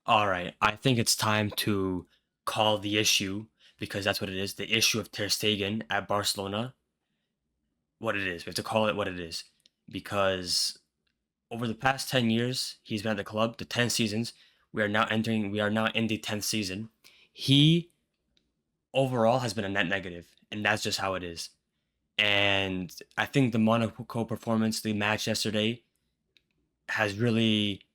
All right, I think it's time to call the issue because that's what it is. The issue of Ter Stegen at Barcelona, what it is. We have to call it what it is because over the past 10 years, he's been at the club, the 10 seasons. We are now in the 10th season. He overall has been a net negative, and that's just how it is. And I think the Monaco performance, the match yesterday, has really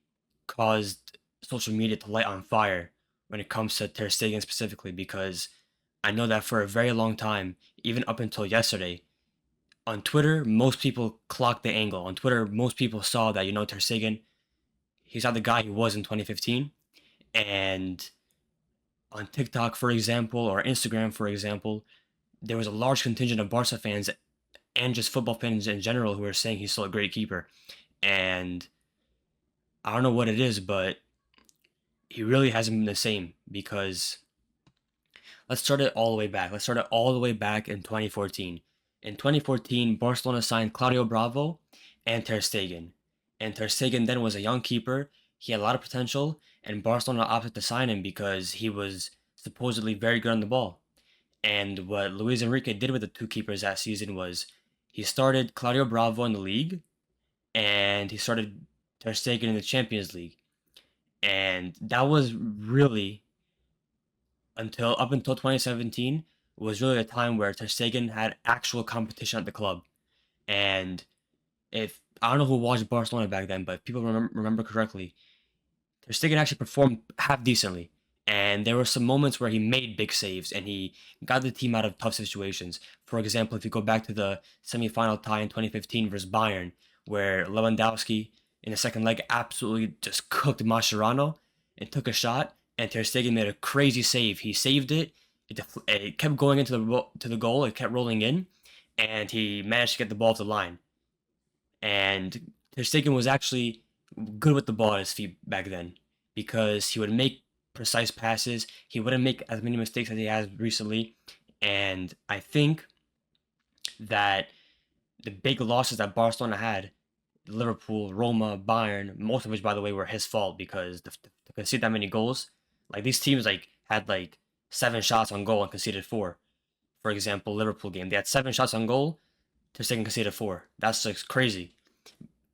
caused social media to light on fire when it comes to Ter Stegen specifically, because I know that for a very long time, even up until yesterday, on Twitter, most people clocked the angle. On Twitter, most people saw that, Ter Stegen, he's not the guy he was in 2015. And on TikTok, for example, or Instagram, for example, there was a large contingent of Barca fans and just football fans in general who were saying he's still a great keeper. And I don't know what it is, but he really hasn't been the same because let's start it all the way back. Let's start it all the way back in 2014. In 2014, Barcelona signed Claudio Bravo and Ter Stegen. And Ter Stegen then was a young keeper. He had a lot of potential, and Barcelona opted to sign him because he was supposedly very good on the ball. And what Luis Enrique did with the two keepers that season was he started Claudio Bravo in the league, and he started Ter Stegen in the Champions League. And that was really until 2017 was really a time where Ter Stegen had actual competition at the club. And if I don't know who watched Barcelona back then, but if people remember correctly, Ter Stegen actually performed half decently. And there were some moments where he made big saves and he got the team out of tough situations. For example, if you go back to the semifinal tie in 2015 versus Bayern, where Lewandowski in the second leg absolutely just cooked Mascherano and took a shot, and Ter Stegen made a crazy save. He saved it. It kept going into the goal. It kept rolling in, and he managed to get the ball to the line. And Ter Stegen was actually good with the ball at his feet back then because he would make precise passes. He wouldn't make as many mistakes as he has recently. And I think that the big losses that Barcelona had, Liverpool, Roma, Bayern, most of which, by the way, were his fault because to concede that many goals, like these teams had like 7 shots on goal and conceded four. For example, Liverpool game, they had 7 shots on goal. Ter Stegen conceded four. That's like crazy.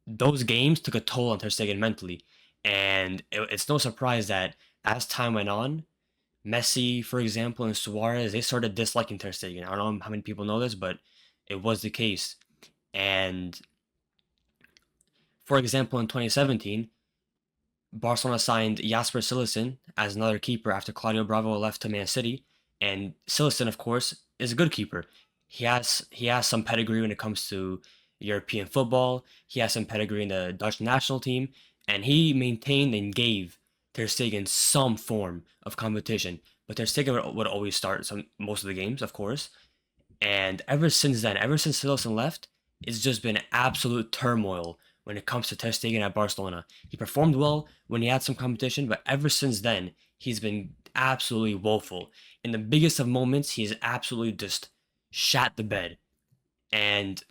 Those games took a toll on Ter Stegen mentally, and it's no surprise that as time went on, Messi, for example, and Suarez, they started disliking Ter Stegen. I don't know how many people know this, but it was the case. And for example, in 2017, Barcelona signed Jasper Cillessen as another keeper after Claudio Bravo left to Man City, and Cillessen, of course, is a good keeper. He has some pedigree when it comes to European football. He has some pedigree in the Dutch national team, and he maintained and gave Ter Stegen some form of competition. But Ter Stegen would always start most of the games, of course. And ever since then, ever since Cillessen left, it's just been absolute turmoil when it comes to Ter Stegen at Barcelona. He performed well when he had some competition, but ever since then, he's been absolutely woeful. In the biggest of moments, he's absolutely just shat the bed. And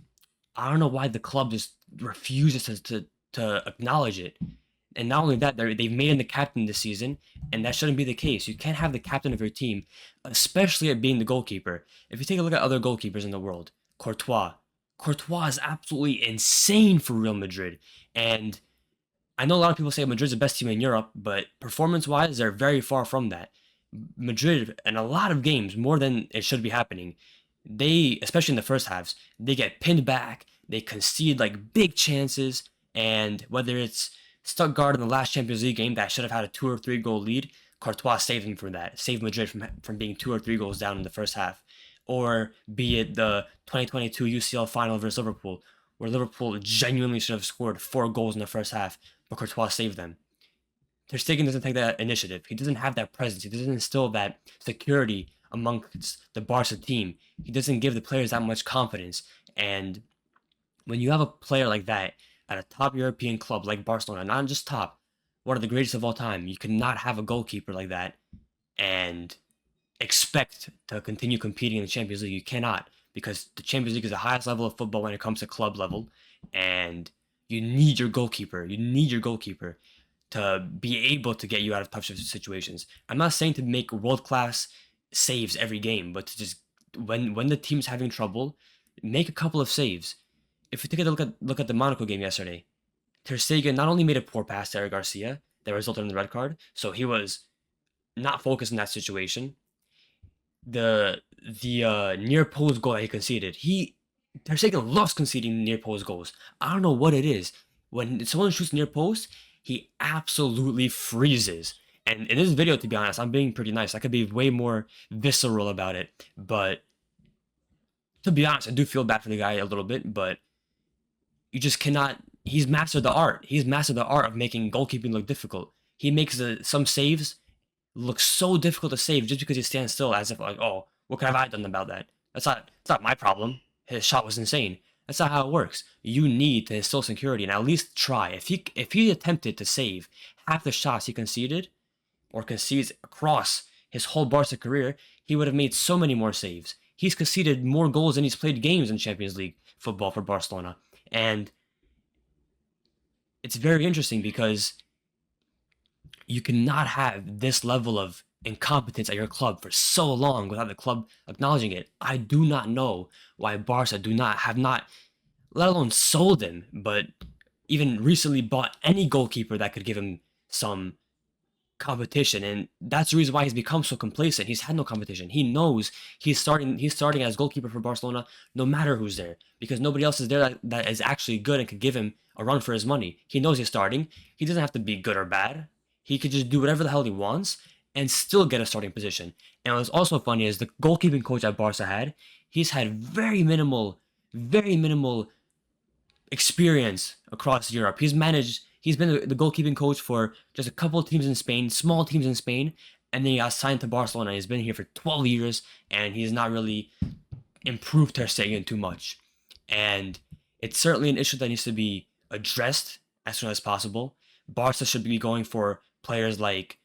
I don't know why the club just refuses to acknowledge it. And not only that, they've made him the captain this season, and that shouldn't be the case. You can't have the captain of your team, especially at being the goalkeeper. If you take a look at other goalkeepers in the world, Courtois is absolutely insane for Real Madrid. And I know a lot of people say Madrid's the best team in Europe, but performance-wise, they're very far from that. Madrid, in a lot of games, more than it should be happening, especially in the first halves, they get pinned back, they concede like big chances, and whether it's Stuttgart in the last Champions League game that should have had a 2 or 3 goal lead, Courtois saved them from that, saved Madrid from being 2 or 3 goals down in the first half. Or be it the 2022 UCL final versus Liverpool, where Liverpool genuinely should have scored 4 goals in the first half, but Courtois saved them. Ter Stegen doesn't take that initiative. He doesn't have that presence. He doesn't instill that security amongst the Barca team. He doesn't give the players that much confidence. And when you have a player like that at a top European club like Barcelona, not just top, one of the greatest of all time, you cannot have a goalkeeper like that and expect to continue competing in the Champions League. You cannot, because the Champions League is the highest level of football when it comes to club level, and you need your goalkeeper. You need your goalkeeper. to be able to get you out of tough situations. I'm not saying to make world class saves every game, but to just when the team's having trouble, make a couple of saves. If you take a look at the Monaco game yesterday, Ter Stegen not only made a poor pass to Eric Garcia that resulted in the red card, so he was not focused in that situation. The near post goal that he conceded, Ter Stegen loves conceding near post goals. I don't know what it is. When someone shoots near post, he absolutely freezes. And in this video, to be honest, I'm being pretty nice. I could be way more visceral about it, but to be honest, I do feel bad for the guy a little bit, but you just cannot. He's mastered the art. He's mastered the art of making goalkeeping look difficult. He makes some saves look so difficult to save just because he stands still, as if like, oh, what could have I done about that? That's not my problem. His shot was insane. That's not how it works. You need to instill security and at least try. If he attempted to save half the shots he conceded or concedes across his whole Barca career, he would have made so many more saves. He's conceded more goals than he's played games in Champions League football for Barcelona. And it's very interesting because you cannot have this level of incompetence at your club for so long without the club acknowledging it. I do not know why Barca have not, let alone sold him, but even recently bought any goalkeeper that could give him some competition, and that's the reason why he's become so complacent. He's had no competition. He knows he's starting as goalkeeper for Barcelona no matter who's there, because nobody else is there that is actually good and could give him a run for his money. He knows he's starting. He doesn't have to be good or bad. He could just do whatever the hell he wants and still get a starting position. And what's also funny is the goalkeeping coach that Barca he's had very minimal experience across Europe. He's been the goalkeeping coach for just a couple of teams in Spain, small teams in Spain, and then he got signed to Barcelona. He's been here for 12 years, and he's not really improved Ter Stegen too much. And it's certainly an issue that needs to be addressed as soon as possible. Barca should be going for players like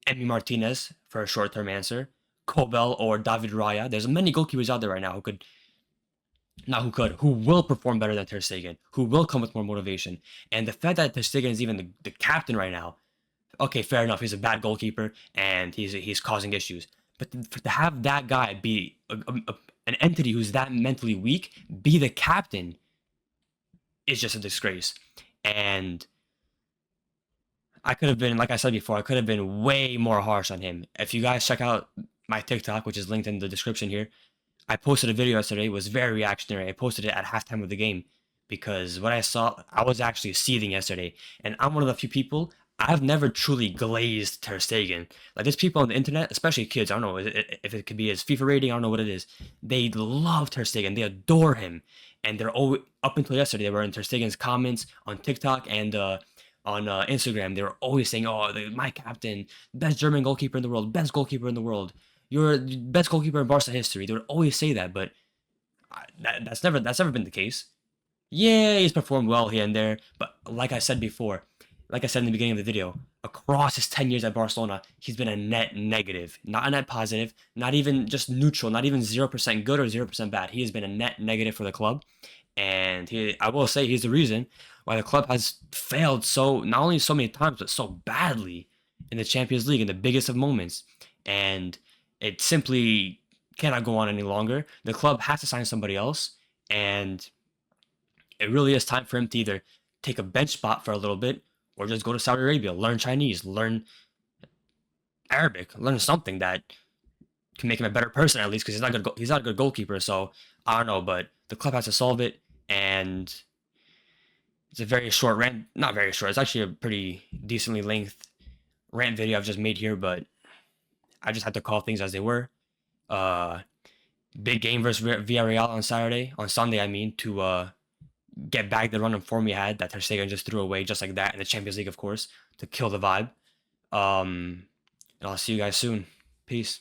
Emi Martinez for a short-term answer, Kobel or David Raya. There's many goalkeepers out there right now who will perform better than Ter Stegen, who will come with more motivation. And the fact that Ter Stegen is even the captain right now, okay, fair enough, he's a bad goalkeeper and he's causing issues. But to have that guy be an entity who's that mentally weak, be the captain, is just a disgrace. And I could have been, like I said before, I could have been way more harsh on him. If you guys check out my TikTok, which is linked in the description here, I posted a video yesterday. It was very reactionary. I posted it at halftime of the game because what I saw, I was actually seething yesterday. And I'm one of the few people, I've never truly glazed Ter Stegen. Like, there's people on the internet, especially kids, I don't know if it could be his FIFA rating, I don't know what it is. They love Ter Stegen. They adore him. And they're always, up until yesterday, they were in Ter Stegen's comments on TikTok and on Instagram. They were always saying, oh, my captain, best German goalkeeper in the world, best goalkeeper in the world. You're the best goalkeeper in Barca history. They would always say that, but that's never been the case. Yeah, he's performed well here and there, but like I said before, like I said in the beginning of the video, across his 10 years at Barcelona, he's been a net negative, not a net positive, not even just neutral, not even 0% good or 0% bad. He has been a net negative for the club, and I will say he's the reason why the club has failed not only so many times, but so badly in the Champions League in the biggest of moments. And it simply cannot go on any longer. The club has to sign somebody else, and it really is time for him to either take a bench spot for a little bit or just go to Saudi Arabia, learn Chinese, learn Arabic, learn something that can make him a better person at least, because he's not a good goalkeeper. So I don't know, but the club has to solve it, and it's a very short rant, not very short. It's actually a pretty decently length rant video I've just made here, but I just had to call things as they were. Big game versus Villarreal on Sunday, I mean, to get back the run of form we had that Ter Stegen just threw away just like that in the Champions League, of course, to kill the vibe. And I'll see you guys soon. Peace.